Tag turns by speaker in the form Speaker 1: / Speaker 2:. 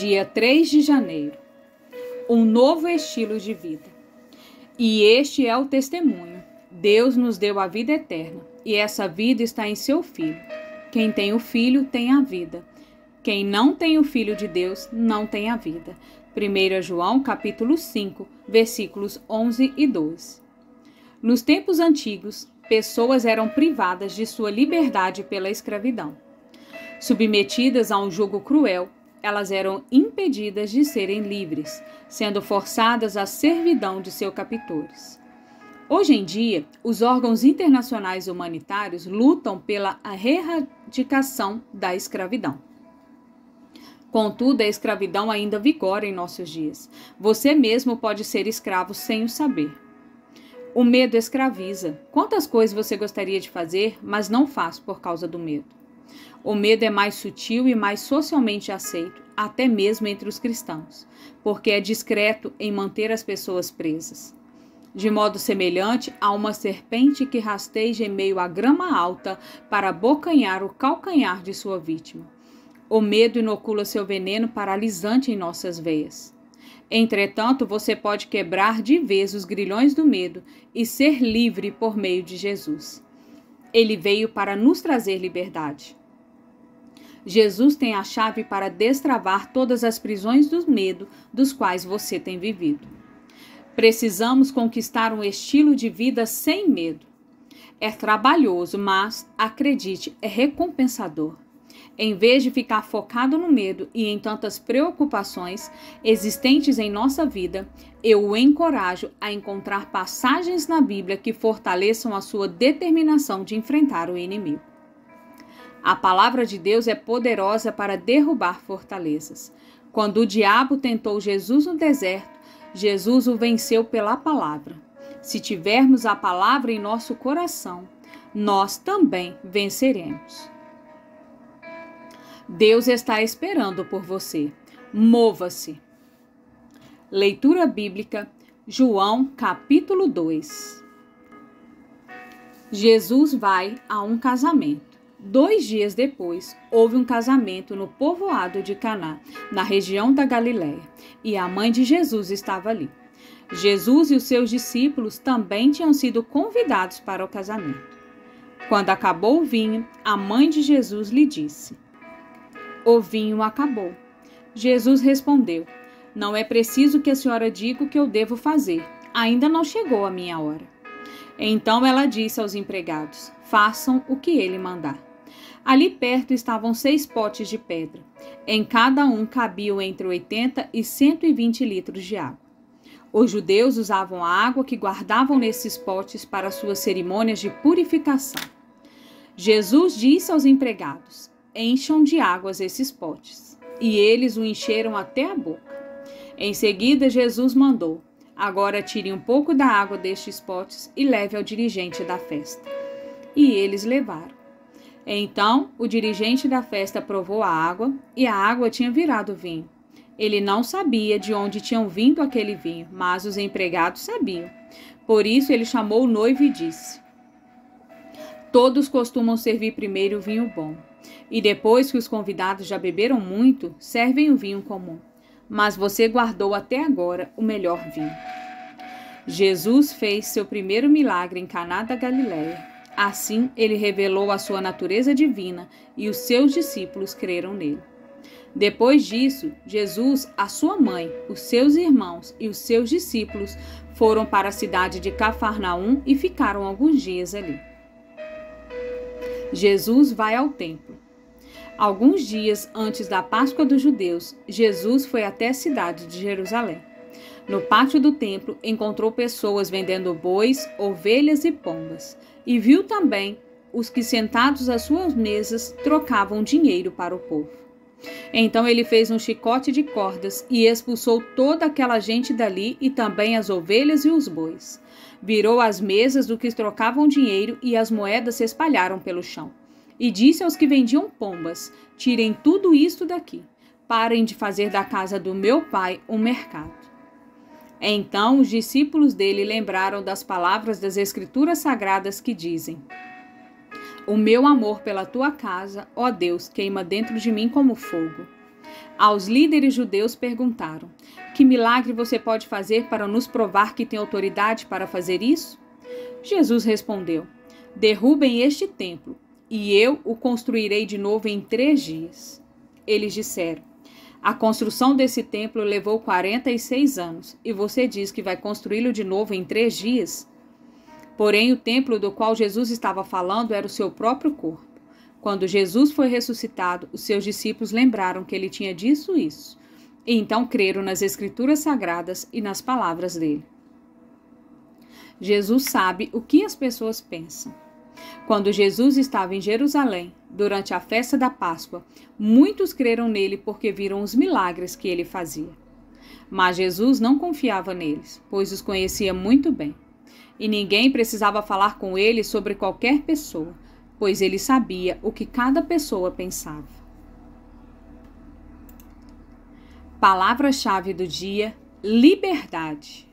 Speaker 1: Dia 3 de janeiro. Um novo estilo de vida. E este é o testemunho. Deus nos deu a vida eterna, e essa vida está em seu Filho. Quem tem o Filho tem a vida. Quem não tem o Filho de Deus não tem a vida. 1 João capítulo 5, versículos 11 e 12. Nos tempos antigos, pessoas eram privadas de sua liberdade pela escravidão. Submetidas a um jugo cruel, elas eram impedidas de serem livres, sendo forçadas à servidão de seus captores. Hoje em dia, os órgãos internacionais humanitários lutam pela erradicação da escravidão. Contudo, a escravidão ainda vigora em nossos dias. Você mesmo pode ser escravo sem o saber. O medo escraviza. Quantas coisas você gostaria de fazer, mas não faz por causa do medo? O medo é mais sutil e mais socialmente aceito, até mesmo entre os cristãos, porque é discreto em manter as pessoas presas. De modo semelhante a uma serpente que rasteja em meio à grama alta para abocanhar o calcanhar de sua vítima. O medo inocula seu veneno paralisante em nossas veias. Entretanto, você pode quebrar de vez os grilhões do medo e ser livre por meio de Jesus. Ele veio para nos trazer liberdade. Jesus tem a chave para destravar todas as prisões do medo dos quais você tem vivido. Precisamos conquistar um estilo de vida sem medo. É trabalhoso, mas, acredite, é recompensador. Em vez de ficar focado no medo e em tantas preocupações existentes em nossa vida, eu o encorajo a encontrar passagens na Bíblia que fortaleçam a sua determinação de enfrentar o inimigo. A palavra de Deus é poderosa para derrubar fortalezas. Quando o diabo tentou Jesus no deserto, Jesus o venceu pela palavra. Se tivermos a palavra em nosso coração, nós também venceremos. Deus está esperando por você. Mova-se. Leitura bíblica, João capítulo 2. Jesus vai a um casamento. 2 dias depois, houve um casamento no povoado de Caná, na região da Galiléia, e a mãe de Jesus estava ali. Jesus e os seus discípulos também tinham sido convidados para o casamento. Quando acabou o vinho, a mãe de Jesus lhe disse: "O vinho acabou." Jesus respondeu: "Não é preciso que a senhora diga o que eu devo fazer. Ainda não chegou a minha hora." Então ela disse aos empregados: "Façam o que ele mandar." Ali perto estavam 6 potes de pedra. Em cada um cabiam entre 80 e 120 litros de água. Os judeus usavam a água que guardavam nesses potes para suas cerimônias de purificação. Jesus disse aos empregados: "Encham de águas esses potes." E eles o encheram até a boca. Em seguida, Jesus mandou: "Agora tire um pouco da água destes potes e leve ao dirigente da festa." E eles levaram. Então, o dirigente da festa provou a água, e a água tinha virado vinho. Ele não sabia de onde tinham vindo aquele vinho, mas os empregados sabiam. Por isso, ele chamou o noivo e disse: "Todos costumam servir primeiro o vinho bom, e depois que os convidados já beberam muito, servem o vinho comum. Mas você guardou até agora o melhor vinho." Jesus fez seu primeiro milagre em Caná da Galiléia. Assim, ele revelou a sua natureza divina e os seus discípulos creram nele. Depois disso, Jesus, a sua mãe, os seus irmãos e os seus discípulos foram para a cidade de Cafarnaum e ficaram alguns dias ali. Jesus vai ao templo. Alguns dias antes da Páscoa dos judeus, Jesus foi até a cidade de Jerusalém. No pátio do templo, encontrou pessoas vendendo bois, ovelhas e pombas, e viu também os que sentados às suas mesas trocavam dinheiro para o povo. Então ele fez um chicote de cordas e expulsou toda aquela gente dali e também as ovelhas e os bois. Virou as mesas do que trocavam dinheiro e as moedas se espalharam pelo chão. E disse aos que vendiam pombas: "Tirem tudo isto daqui. Parem de fazer da casa do meu pai um mercado." Então os discípulos dele lembraram das palavras das Escrituras Sagradas que dizem: "O meu amor pela tua casa, ó Deus, queima dentro de mim como fogo." Aos líderes judeus perguntaram: que milagre você pode fazer para nos provar que tem autoridade para fazer isso? Jesus respondeu: derrubem este templo, e eu o construirei de novo em 3 dias. Eles disseram: a construção desse templo levou 46 anos, e você diz que vai construí-lo de novo em 3 dias? Porém, o templo do qual Jesus estava falando era o seu próprio corpo. Quando Jesus foi ressuscitado, os seus discípulos lembraram que ele tinha dito isso, e então creram nas Escrituras Sagradas e nas palavras dele. Jesus sabe o que as pessoas pensam. Quando Jesus estava em Jerusalém, durante a festa da Páscoa, muitos creram nele porque viram os milagres que ele fazia. Mas Jesus não confiava neles, pois os conhecia muito bem. E ninguém precisava falar com ele sobre qualquer pessoa, pois ele sabia o que cada pessoa pensava. Palavra-chave do dia: liberdade.